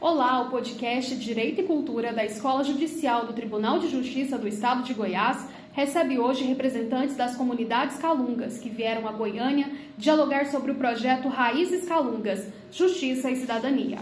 Olá, o podcast Direito e Cultura da Escola Judicial do Tribunal de Justiça do Estado de Goiás recebe hoje representantes das comunidades calungas que vieram a Goiânia dialogar sobre o projeto Raízes Calungas, Justiça e Cidadania.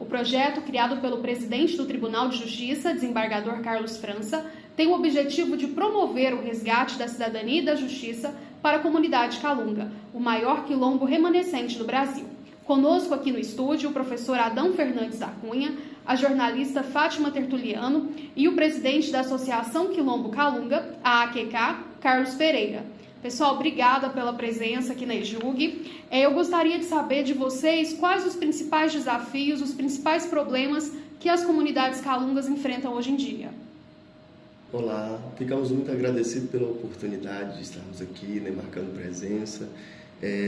O projeto, criado pelo presidente do Tribunal de Justiça, desembargador Carlos França, tem o objetivo de promover o resgate da cidadania e da justiça para a comunidade calunga, o maior quilombo remanescente do Brasil. Conosco aqui no estúdio o professor Adão Fernandes da Cunha, a jornalista Fátima Tertuliano e o presidente da Associação Quilombo Calunga, a AQK, Carlos Pereira. Pessoal, obrigada pela presença aqui na EJUG. Eu gostaria de saber de vocês quais os principais desafios, os principais problemas que as comunidades calungas enfrentam hoje em dia. Olá, ficamos muito agradecidos pela oportunidade de estarmos aqui, marcando presença.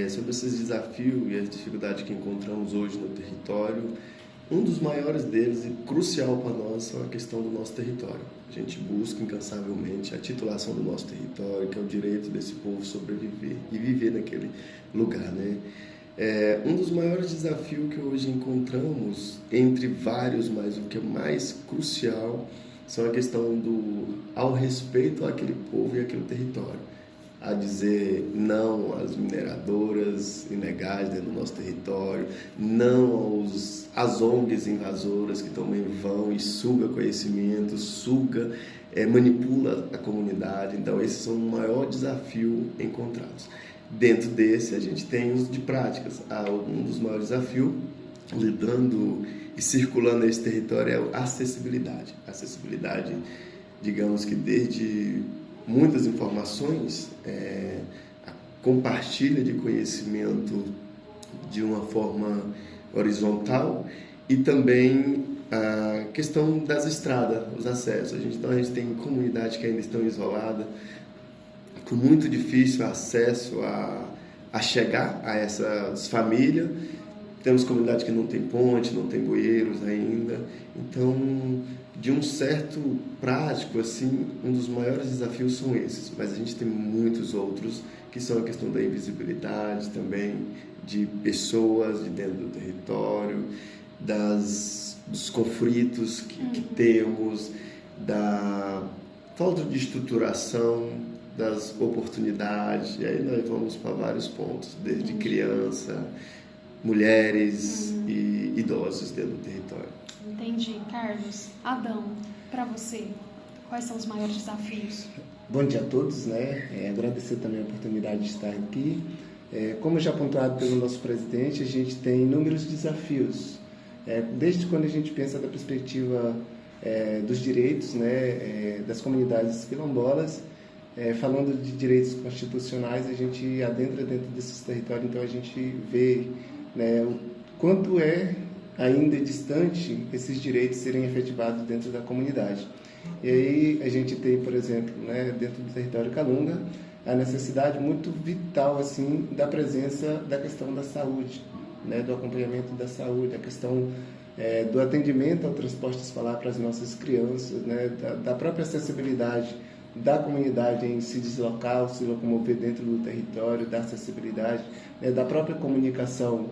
Sobre esses desafios e as dificuldades que encontramos hoje no território, um dos maiores deles e crucial para nós é a questão do nosso território. A gente busca incansavelmente a titulação do nosso território, que é o direito desse povo sobreviver e viver naquele lugar, um dos maiores desafios que hoje encontramos, entre vários, mas o que é mais crucial, são a questão ao respeito àquele povo e àquele território. A dizer não às mineradoras ilegais dentro do nosso território, não às ONGs invasoras que também vão e suga conhecimento, manipula a comunidade. Então, esses são o maior desafio encontrados. Dentro desse, a gente tem os de práticas. Um dos maiores desafios, lidando e circulando esse território, é a acessibilidade. A acessibilidade, digamos que desde muitas informações, a compartilha de conhecimento de uma forma horizontal e também a questão das estradas, os acessos. Então a gente tem comunidades que ainda estão isoladas, com muito difícil acesso a chegar a essas famílias. Temos comunidades que não tem ponte, não tem bueiros ainda. Então, de um certo prático, um dos maiores desafios são esses. Mas a gente tem muitos outros, que são a questão da invisibilidade também, de pessoas de dentro do território, dos conflitos que temos, da falta de estruturação, das oportunidades. E aí nós vamos para vários pontos, desde criança, mulheres e idosos dentro do território. Entendi, Carlos. Adão, para você, quais são os maiores desafios? Bom dia a todos, agradecer também a oportunidade de estar aqui. Como já pontuado pelo nosso presidente, a gente tem inúmeros desafios. Desde quando a gente pensa da perspectiva dos direitos, das comunidades quilombolas, falando de direitos constitucionais, a gente adentra dentro desses territórios, então a gente vê o quanto ainda distante esses direitos serem efetivados dentro da comunidade. E aí a gente tem, por exemplo, dentro do território calunga, a necessidade muito vital da presença da questão da saúde, do acompanhamento da saúde, a questão do atendimento ao transporte escolar para as nossas crianças, da própria acessibilidade da comunidade em se deslocar, se locomover dentro do território, da acessibilidade, da própria comunicação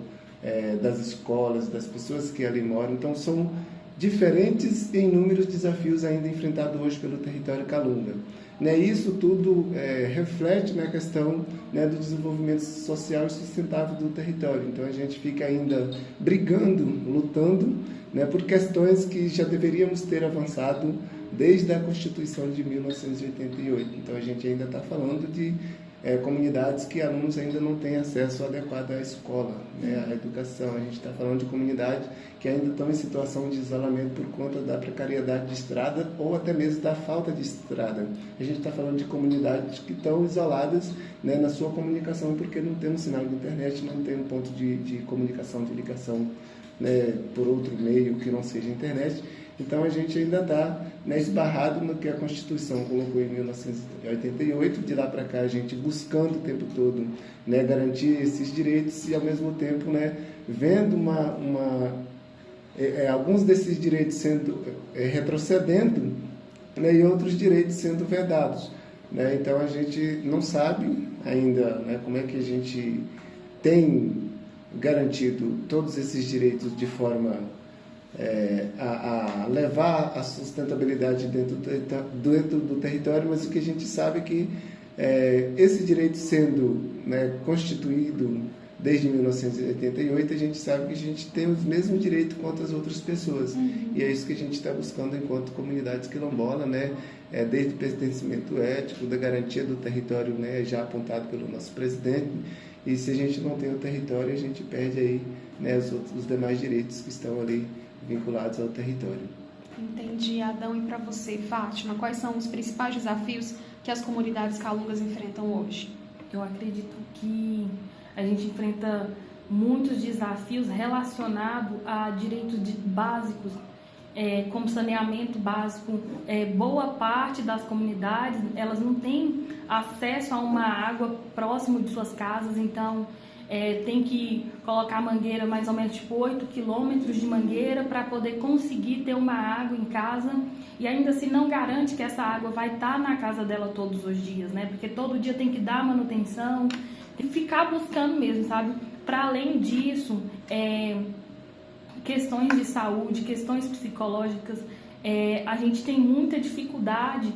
das escolas, das pessoas que ali moram. Então, são diferentes e inúmeros desafios ainda enfrentados hoje pelo território calunga. Isso tudo reflete na questão do desenvolvimento social e sustentável do território. Então, a gente fica ainda brigando, lutando por questões que já deveríamos ter avançado desde a Constituição de 1988. Então, a gente ainda está falando de comunidades que alunos ainda não têm acesso adequado à escola, à educação. A gente está falando de comunidades que ainda estão em situação de isolamento por conta da precariedade de estrada ou até mesmo da falta de estrada. A gente está falando de comunidades que estão isoladas na sua comunicação porque não tem um sinal de internet, não tem um ponto de comunicação, de ligação por outro meio que não seja internet. Então, a gente ainda está esbarrado no que a Constituição colocou em 1988. De lá para cá, a gente buscando o tempo todo garantir esses direitos e, ao mesmo tempo, vendo alguns desses direitos sendo retrocedendo e outros direitos sendo vedados. Então, a gente não sabe ainda como é que a gente tem garantido todos esses direitos de forma a levar a sustentabilidade dentro do território, mas o que a gente sabe é que esse direito sendo, né, constituído desde 1988, a gente sabe que a gente tem os mesmos direitos quanto as outras pessoas. E é isso que a gente está buscando enquanto comunidades quilombolas, né? Desde o pertencimento ético, da garantia do território, né, já apontado pelo nosso presidente. E se a gente não tem o território, a gente perde aí, né, os demais direitos que estão ali vinculados ao território. Entendi, Adão. E para você, Fátima, quais são os principais desafios que as comunidades calungas enfrentam hoje? Eu acredito que a gente enfrenta muitos desafios relacionados a direitos básicos, como saneamento básico. Boa parte das comunidades, elas não têm acesso a uma água próximo de suas casas, então tem que colocar mangueira mais ou menos tipo 8 quilômetros de mangueira para poder conseguir ter uma água em casa, e ainda assim não garante que essa água vai estar na casa dela todos os dias, né? Porque todo dia tem que dar manutenção, tem que ficar buscando mesmo, sabe? Para além disso, questões de saúde, questões psicológicas, a gente tem muita dificuldade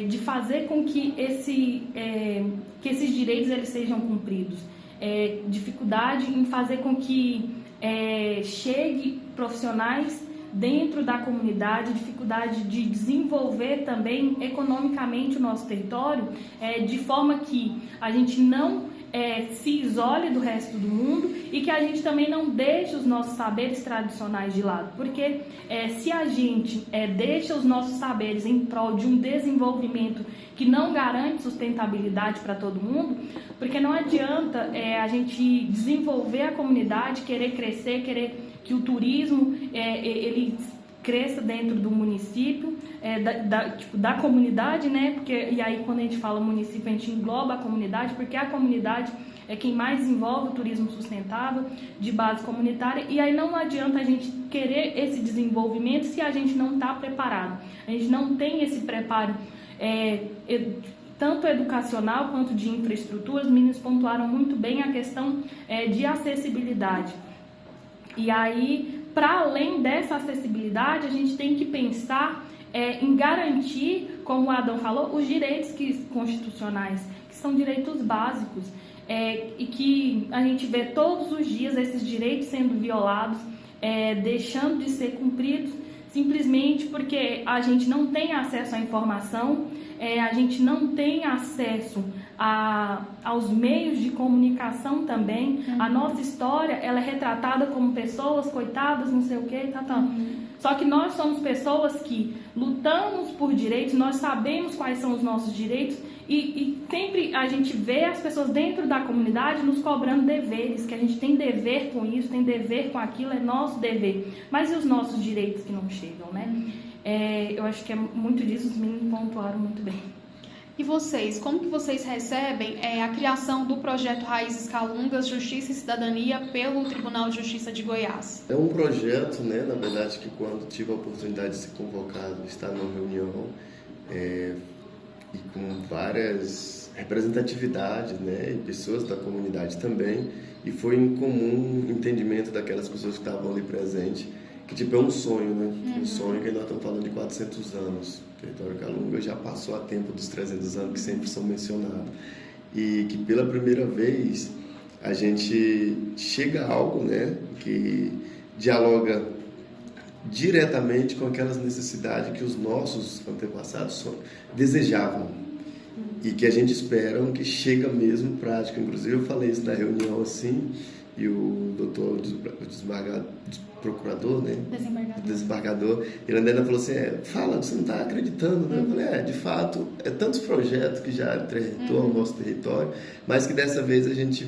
de fazer com que esses direitos eles sejam cumpridos. Dificuldade em fazer com que chegue profissionais dentro da comunidade, dificuldade de desenvolver também economicamente o nosso território, de forma que a gente não se isole do resto do mundo e que a gente também não deixe os nossos saberes tradicionais de lado, porque se a gente deixa os nossos saberes em prol de um desenvolvimento que não garante sustentabilidade para todo mundo, porque não adianta a gente desenvolver a comunidade, querer crescer, querer que o turismo ele cresça dentro do município, da comunidade, né? E aí quando a gente fala município, a gente engloba a comunidade, porque a comunidade é quem mais desenvolve o turismo sustentável de base comunitária, e aí não adianta a gente querer esse desenvolvimento se a gente não está preparado. A gente não tem esse preparo tanto educacional quanto de infraestrutura. Os meninos pontuaram muito bem a questão de acessibilidade. E aí, para além dessa acessibilidade, a gente tem que pensar em garantir, como o Adão falou, os direitos constitucionais, que são direitos básicos, e que a gente vê todos os dias esses direitos sendo violados, deixando de ser cumpridos, simplesmente porque a gente não tem acesso à informação, a gente não tem acesso aos meios de comunicação também. A nossa história, ela é retratada como pessoas coitadas, não sei o que, Só que nós somos pessoas que lutamos por direitos, nós sabemos quais são os nossos direitos, e sempre a gente vê as pessoas dentro da comunidade nos cobrando deveres, que a gente tem dever com isso, tem dever com aquilo, é nosso dever. Mas e os nossos direitos que não chegam, né? Eu acho que é muito disso, os meninos pontuaram muito bem. E vocês, como que vocês recebem a criação do projeto Raízes Calungas, Justiça e Cidadania pelo Tribunal de Justiça de Goiás? É um projeto, né, na verdade, que quando tive a oportunidade de ser convocado, estar numa reunião e com várias representatividades, né, e pessoas da comunidade também, e foi em comum entendimento daquelas pessoas que estavam ali presentes, que tipo é um sonho, né? Um sonho que nós estamos falando de 400 anos. O território calunga já passou a tempo dos 300 anos que sempre são mencionados. E que pela primeira vez a gente chega a algo, né, que dialoga diretamente com aquelas necessidades que os nossos antepassados desejavam e que a gente espera que chega mesmo prática. Inclusive eu falei isso na reunião assim, e o doutor procurador, né? Desembargador, ele ainda falou assim, fala, você não está acreditando, né? Eu falei, de fato, tantos projetos que já retornam ao nosso território, mas que dessa vez a gente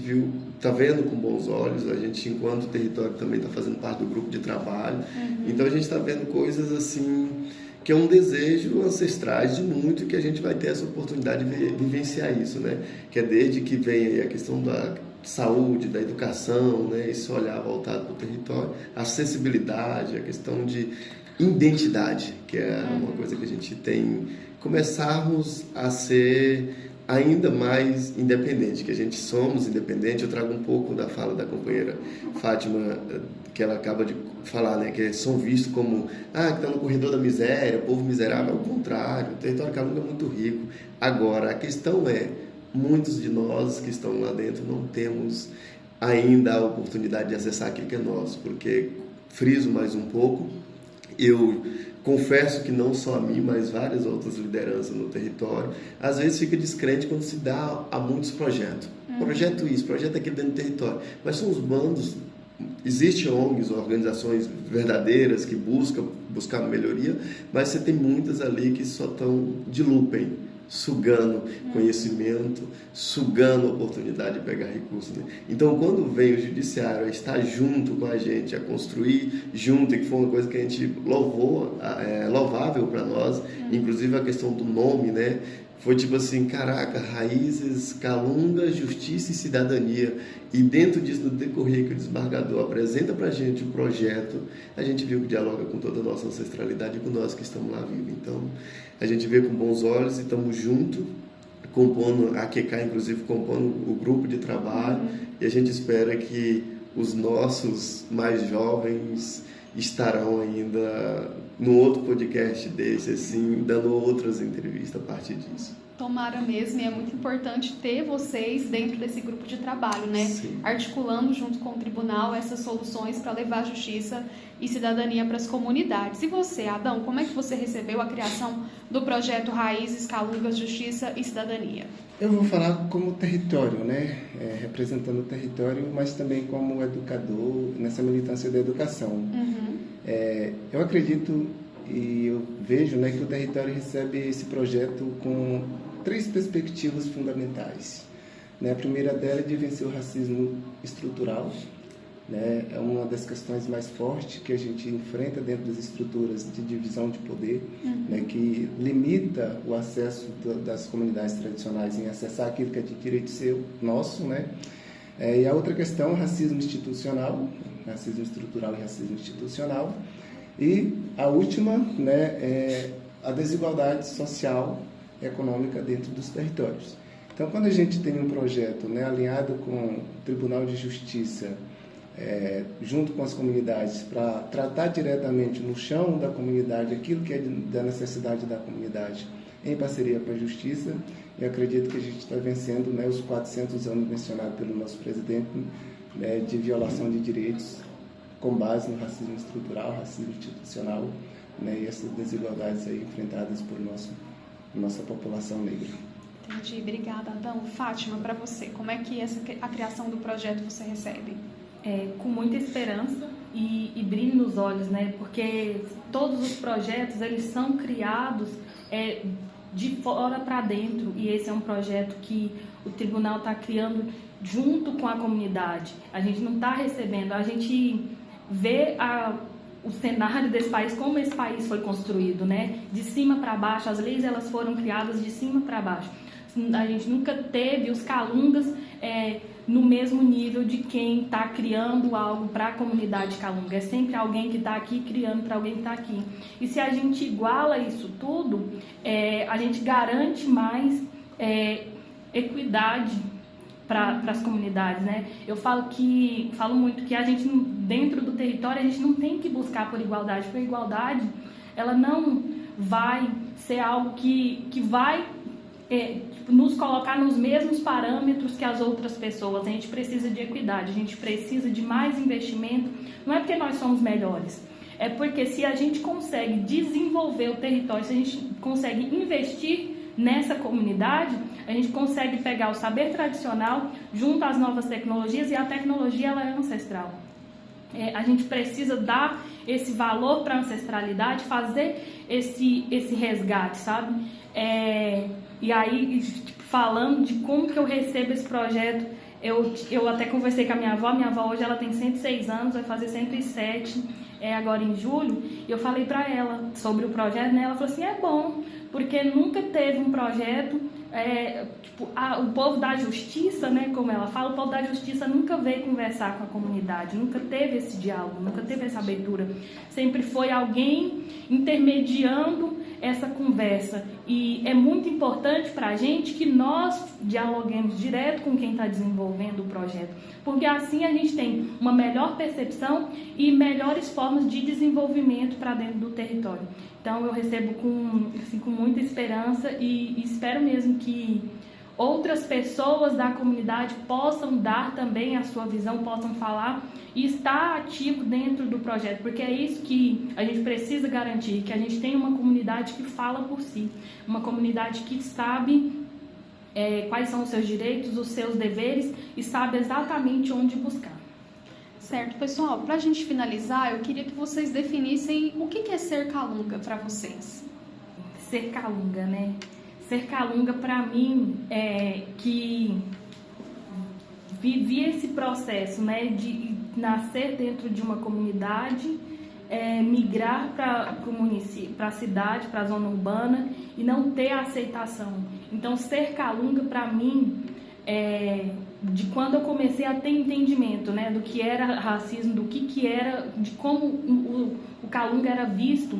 está vendo com bons olhos, a gente, enquanto território, também está fazendo parte do grupo de trabalho, então a gente está vendo coisas assim, que é um desejo ancestrais de muito, que a gente vai ter essa oportunidade de vivenciar isso, né? Que é desde que vem aí a questão da saúde, da educação, né? Esse olhar voltado para o território, a acessibilidade, a questão de identidade, que é uma coisa que a gente tem, começarmos a ser ainda mais independente, que a gente somos independente. Eu trago um pouco da fala da companheira Fátima, que ela acaba de falar, né, que são vistos como, que está no corredor da miséria, povo miserável. Ao contrário, o território Calunga é muito rico. Agora, a questão é, muitos de nós que estão lá dentro não temos ainda a oportunidade de acessar aquilo que é nosso, porque, friso mais um pouco, eu confesso que não só a mim, mas várias outras lideranças no território, às vezes fica descrente quando se dá a muitos projetos. Projeto isso, projeto aquilo dentro do território. Mas são os bandos, existem ONGs, organizações verdadeiras que buscar melhoria, mas você tem muitas ali que só estão de looping, sugando conhecimento, sugando oportunidade de pegar recursos, né? Então, quando vem o judiciário a estar junto com a gente, a construir junto, e que foi uma coisa que a gente louvou, louvável para nós, inclusive a questão do nome, né? Foi tipo assim, caraca, Raízes, Calunga, Justiça e Cidadania. E dentro disso, no decorrer que o desembargador apresenta para a gente o projeto, a gente viu que dialoga com toda a nossa ancestralidade e com nós que estamos lá vivos. Então, a gente vê com bons olhos e estamos juntos, compondo, a QK inclusive compondo o grupo de trabalho, e a gente espera que os nossos mais jovens estarão ainda no outro podcast desse, assim, dando outras entrevistas a partir disso. Tomara mesmo, e é muito importante ter vocês dentro desse grupo de trabalho, né? Sim. Articulando junto com o tribunal essas soluções para levar justiça e cidadania para as comunidades. E você, Adão, como é que você recebeu a criação do projeto Raízes, Calungas, Justiça e Cidadania? Eu vou falar como território, né? Representando o território, mas também como educador nessa militância da educação. Eu acredito e eu vejo, né, que o território recebe esse projeto com 3 perspectivas fundamentais, né? A primeira dela é de vencer o racismo estrutural, né? É uma das questões mais fortes que a gente enfrenta dentro das estruturas de divisão de poder, né, que limita o acesso das comunidades tradicionais em acessar aquilo que é de direito seu, nosso, né? E a outra questão é o racismo institucional, racismo estrutural e racismo institucional. E a última, né, é a desigualdade social e econômica dentro dos territórios. Então, quando a gente tem um projeto, né, alinhado com o Tribunal de Justiça, junto com as comunidades, para tratar diretamente no chão da comunidade aquilo que é da necessidade da comunidade, em parceria com a Justiça, eu acredito que a gente está vencendo, né, os 400 anos mencionados pelo nosso presidente, né, de violação de direitos com base no racismo estrutural, racismo institucional, né, e essas desigualdades aí enfrentadas por nossa população negra. Entendi, obrigada, Adão. Fátima, para você, como é que a criação do projeto você recebe? Com muita esperança e brilho nos olhos, né? Porque todos os projetos, eles são criados de fora para dentro, e esse é um projeto que o tribunal está criando junto com a comunidade. A gente não está recebendo, a gente vê o cenário desse país, como esse país foi construído, né? De cima para baixo, as leis elas foram criadas de cima para baixo. A gente nunca teve os calungas no mesmo nível de quem está criando algo para a comunidade calunga. É sempre alguém que está aqui criando para alguém que está aqui. E se a gente iguala isso tudo, a gente garante mais equidade para as comunidades, né? Eu falo muito que a gente, dentro do território, a gente não tem que buscar por igualdade, porque a igualdade, ela não vai ser algo que vai nos colocar nos mesmos parâmetros que as outras pessoas. A gente precisa de equidade, a gente precisa de mais investimento. Não é porque nós somos melhores, é porque se a gente consegue desenvolver o território, se a gente consegue investir nessa comunidade, a gente consegue pegar o saber tradicional junto às novas tecnologias, e a tecnologia ela é ancestral. A gente precisa dar esse valor para a ancestralidade, fazer esse resgate, sabe? E aí, falando de como que eu recebo esse projeto, eu até conversei com a minha avó hoje ela tem 106 anos, vai fazer 107 agora em julho, e eu falei para ela sobre o projeto, né? Ela falou assim, é bom, porque nunca teve um projeto o povo da justiça, né, como ela fala, o povo da justiça nunca veio conversar com a comunidade, nunca teve esse diálogo, nunca teve essa abertura. Sempre foi alguém intermediando essa conversa. E é muito importante para a gente que nós dialoguemos direto com quem está desenvolvendo o projeto, porque assim a gente tem uma melhor percepção e melhores formas de desenvolvimento para dentro do território. Então eu recebo com muita esperança e espero mesmo que outras pessoas da comunidade possam dar também a sua visão, possam falar e estar ativo dentro do projeto, porque é isso que a gente precisa garantir, que a gente tenha uma comunidade que fala por si, uma comunidade que sabe quais são os seus direitos, os seus deveres e sabe exatamente onde buscar. Certo, pessoal, para a gente finalizar, eu queria que vocês definissem o que é ser calunga para vocês. Ser calunga, né? Ser calunga para mim é que vivi esse processo, né, de nascer dentro de uma comunidade, migrar para o município, para a cidade, para a zona urbana e não ter aceitação. Então, ser calunga para mim de quando eu comecei a ter entendimento, né, do que era racismo, do que era, de como o calunga era visto,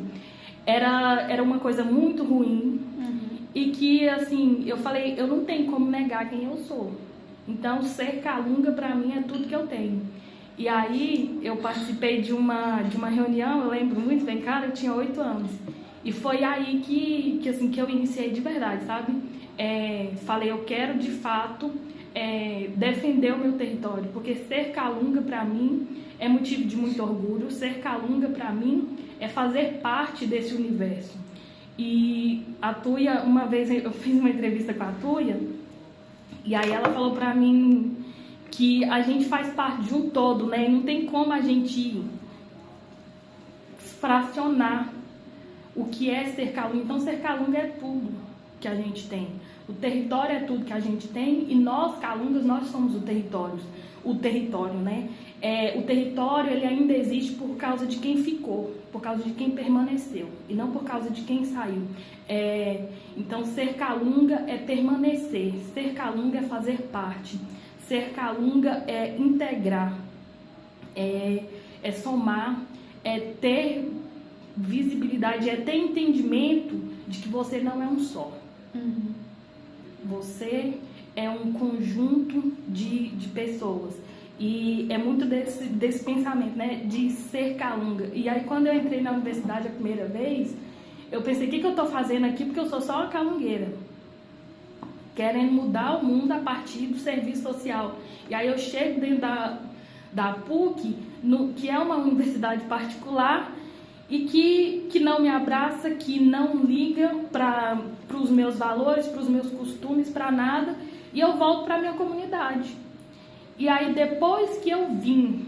era uma coisa muito ruim. E que, assim, eu falei, eu não tenho como negar quem eu sou. Então, ser calunga pra mim é tudo que eu tenho. E aí, eu participei de uma reunião, eu lembro muito bem, cara, eu tinha 8 anos. E foi aí que eu iniciei de verdade, sabe? Falei, eu quero, de fato, defender o meu território. Porque ser calunga pra mim é motivo de muito orgulho. Ser calunga pra mim é fazer parte desse universo. E a Tuia, uma vez eu fiz uma entrevista com a Tuia, e aí ela falou pra mim que a gente faz parte de um todo, né? E não tem como a gente fracionar o que é ser calunga. Então, ser calunga é tudo que a gente tem. O território é tudo que a gente tem e nós, calungas, nós somos o território, né? O território, ele ainda existe por causa de quem ficou, por causa de quem permaneceu e não por causa de quem saiu. Então, ser calunga é permanecer, ser calunga é fazer parte, ser calunga é integrar, é somar, é ter visibilidade, é ter entendimento de que você não é um só. Você é um conjunto de pessoas. E é muito desse pensamento, né, de ser calunga. E aí, quando eu entrei na universidade a primeira vez, eu pensei, o que eu estou fazendo aqui? Porque eu sou só uma calungueira, querendo mudar o mundo a partir do serviço social. E aí eu chego dentro da PUC, que é uma universidade particular, e que não me abraça, que não liga para os meus valores, para os meus costumes, para nada, e eu volto para a minha comunidade. E aí, depois que eu vim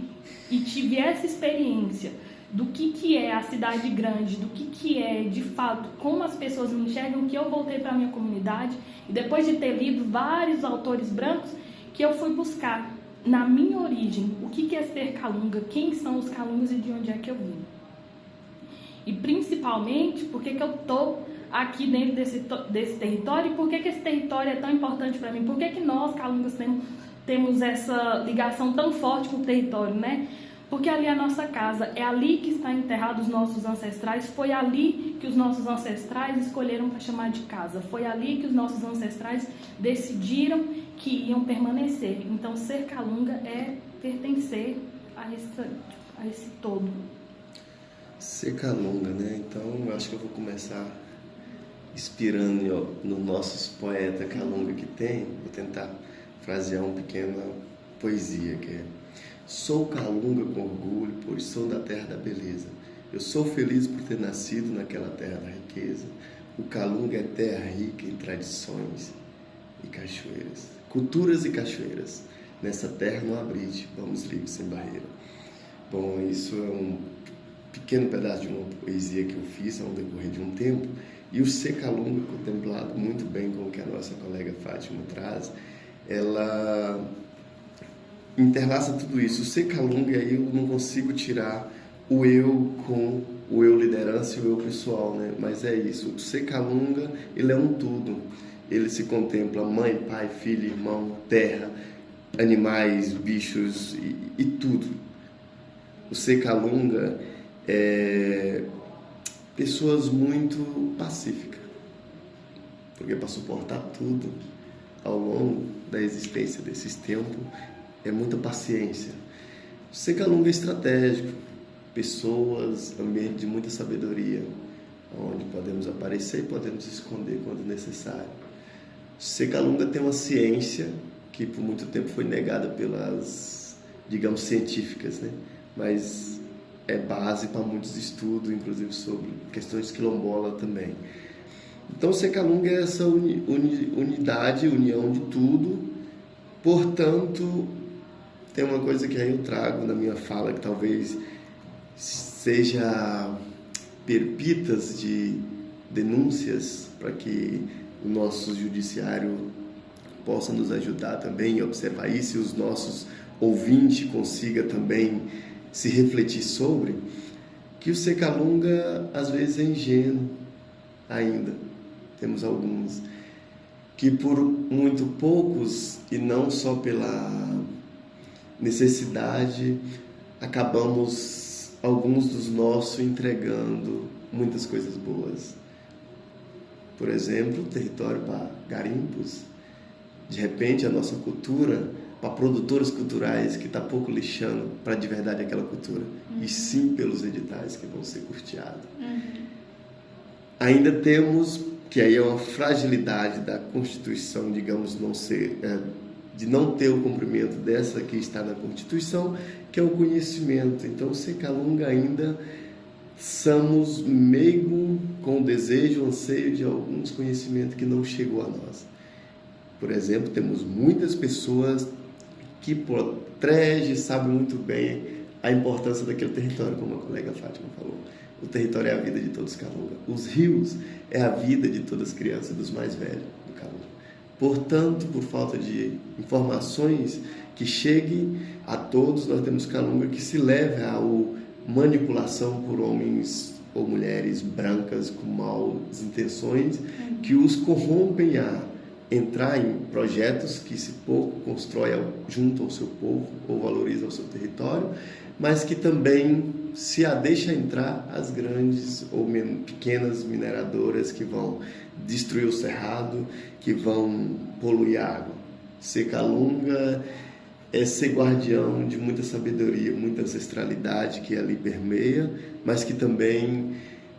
e tive essa experiência do que é a cidade grande, do que é, de fato, como as pessoas me enxergam, que eu voltei para a minha comunidade, e depois de ter lido vários autores brancos, que eu fui buscar, na minha origem, o que é ser calunga, quem são os calungas e de onde é que eu vim. E, principalmente, por que eu estou aqui dentro desse território, e por que esse território é tão importante para mim, por que nós, calungas, temos essa ligação tão forte com o território, né? Porque ali é a nossa casa, é ali que está enterrados os nossos ancestrais, foi ali que os nossos ancestrais escolheram para chamar de casa, foi ali que os nossos ancestrais decidiram que iam permanecer. Então, ser calunga é pertencer a esse todo. Ser calunga, né? Então, eu acho que eu vou começar inspirando no nossos poetas calunga que tem, vou tentar frasear uma pequena poesia que é: sou calunga com orgulho, pois sou da terra da beleza. Eu sou feliz por ter nascido naquela terra da riqueza. O calunga é terra rica em tradições e cachoeiras, culturas e cachoeiras. Nessa terra não abrite, vamos livres sem barreira. Bom, isso é um pequeno pedaço de uma poesia que eu fiz ao decorrer de um tempo, e o ser calunga, contemplado muito bem com o que a nossa colega Fátima traz, ela interlaça tudo isso. O ser calunga, aí eu não consigo tirar o eu com o eu liderança e o eu pessoal, né? Mas é isso, o ser calunga, ele é um tudo. ele se contempla mãe, pai, filho, irmão, terra, animais, bichos e tudo. O Secalunga é pessoas muito pacíficas, porque para suportar tudo ao longo da existência desses tempos é muita paciência. O Secalunga é estratégico, pessoas, ambiente de muita sabedoria, onde podemos aparecer e podemos esconder quando necessário. O Secalunga tem uma ciência que por muito tempo foi negada pelas, digamos, científicas, né? Mas é base para muitos estudos, inclusive sobre questões quilombola também. Então, o Secalunga é essa unidade, união de tudo. Portanto, tem uma coisa que aí eu trago na minha fala, que talvez seja perpitas de denúncias para que o nosso judiciário possa nos ajudar também a observar isso e os nossos ouvintes consigam também se refletir sobre, que o Secalunga às vezes é ingênuo ainda. Temos alguns que por muito poucos e não só pela necessidade acabamos alguns dos nossos entregando muitas coisas boas. Por exemplo, território para garimpos, de repente a nossa cultura para produtores culturais que está pouco lixando para de verdade aquela cultura, e sim pelos editais que vão ser custeados. Ainda temos, que aí é uma fragilidade da Constituição, digamos, de não ter o cumprimento dessa que está na Constituição, que é o conhecimento. Então, o Secalunga ainda somos meio com o desejo, o anseio de alguns conhecimentos que não chegou a nós. Por exemplo, temos muitas pessoas que protegem, sabem muito bem a importância daquele território, como a colega Fátima falou. O território é a vida de todos os Calunga. Os rios é a vida de todas as crianças e dos mais velhos do Calunga. Portanto, por falta de informações que cheguem a todos, nós temos Calunga que se leve à manipulação por homens ou mulheres brancas com maus intenções, que os corrompem a entrar em projetos que se pouco constrói junto ao seu povo ou valoriza o seu território, mas que também se a deixa entrar as grandes ou pequenas mineradoras que vão destruir o cerrado, que vão poluir a água. Secalunga é ser guardião de muita sabedoria, muita ancestralidade que ali permeia, mas que também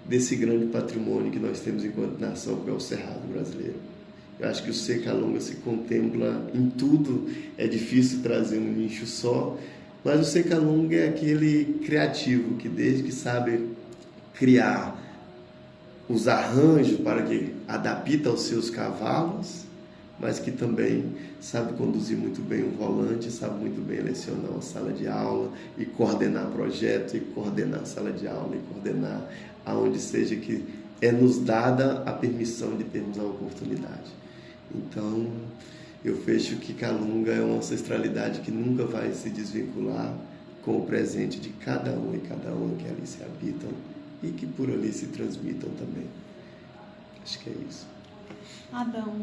desse grande patrimônio que nós temos enquanto nação, que é o cerrado brasileiro. Eu acho que o Secalunga se contempla em tudo, é difícil trazer um nicho só, mas o Secalunga é aquele criativo que desde que sabe criar os arranjos para que adapta aos seus cavalos, mas que também sabe conduzir muito bem o volante, sabe muito bem lecionar uma sala de aula e coordenar projeto, e coordenar a sala de aula, e coordenar aonde seja que é nos dada a permissão de termos a oportunidade. Então, eu fecho que Calunga é uma ancestralidade que nunca vai se desvincular com o presente de cada um e cada uma que ali se habitam e que por ali se transmitam também. Acho que é isso. Adão.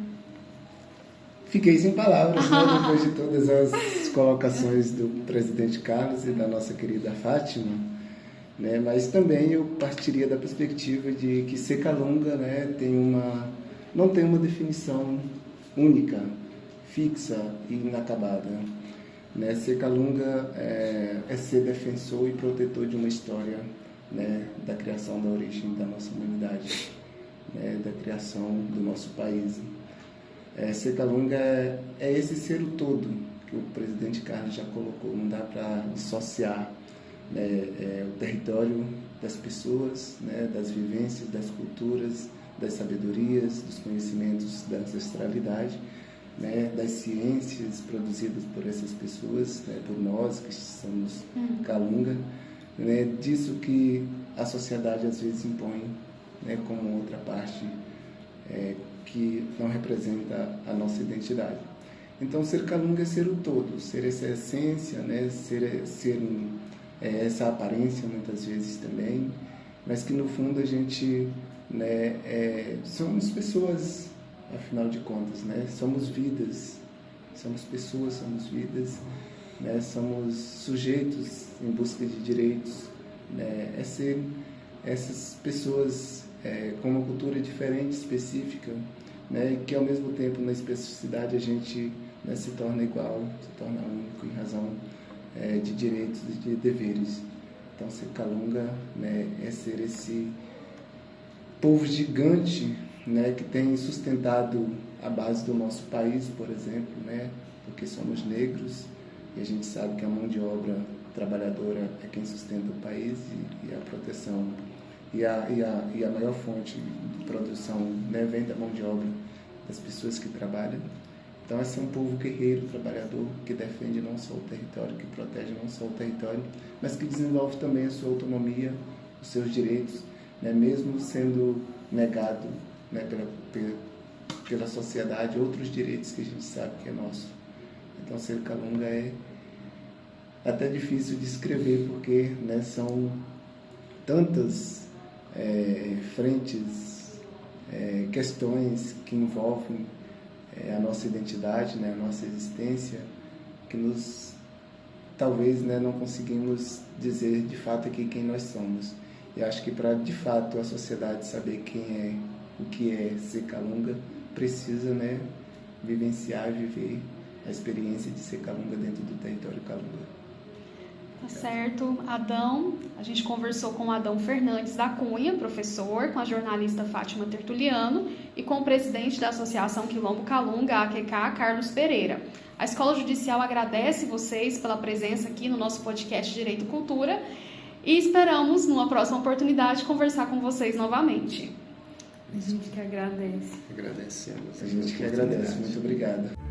Fiquei sem palavras, né, depois de todas as colocações do presidente Carlos e da nossa querida Fátima, né, mas também eu partiria da perspectiva de que Secalunga, né, não tem uma definição única, fixa e inacabada. Né? Secalunga é ser defensor e protetor de uma história, né, da criação da origem da nossa humanidade, né, da criação do nosso país. Secalunga é esse ser o todo que o presidente Carlos já colocou, não dá para dissociar, né, o território das pessoas, né, das vivências, das culturas, das sabedorias, dos conhecimentos da ancestralidade, né, das ciências produzidas por essas pessoas, né, por nós que somos Calunga, né, disso que a sociedade às vezes impõe, né, como outra parte que não representa a nossa identidade. Então, ser Calunga é ser o todo, ser essa essência, né, ser essa aparência muitas vezes também, mas que no fundo a gente, né, somos pessoas afinal de contas, né? Somos vidas, somos pessoas, somos vidas, né? Somos sujeitos em busca de direitos, né? É ser essas pessoas com uma cultura diferente, específica, né? E que ao mesmo tempo na especificidade a gente, né, se torna igual, se torna único em razão de direitos e de deveres. Então, ser Calunga, né, é ser esse povo gigante, né, que tem sustentado a base do nosso país, por exemplo, né, porque somos negros e a gente sabe que a mão de obra trabalhadora é quem sustenta o país e a proteção e a maior fonte de produção, né, vem da mão de obra das pessoas que trabalham. Então, esse é um povo guerreiro, trabalhador, que defende não só o território, que protege não só o território, mas que desenvolve também a sua autonomia, os seus direitos, né, mesmo sendo negado, né, pela sociedade outros direitos que a gente sabe que é nosso. Então, ser Calunga é até difícil de escrever, porque, né, são tantas frentes, questões que envolvem a nossa identidade, né, a nossa existência, que talvez, né, não conseguimos dizer de fato aqui quem nós somos. E acho que para de fato a sociedade saber o que é ser Calunga, precisa, né, vivenciar e viver a experiência de ser Calunga dentro do território Calunga. Tá certo, Adão. A gente conversou com o Adão Fernandes da Cunha, professor, com a jornalista Fátima Tertuliano e com o presidente da Associação Quilombo Calunga, AQK, Carlos Pereira. A Escola Judicial agradece vocês pela presença aqui no nosso podcast Direito e Cultura e esperamos, numa próxima oportunidade, conversar com vocês novamente. A gente que agradece. Agradecemos. A gente que agradece. Muito obrigado.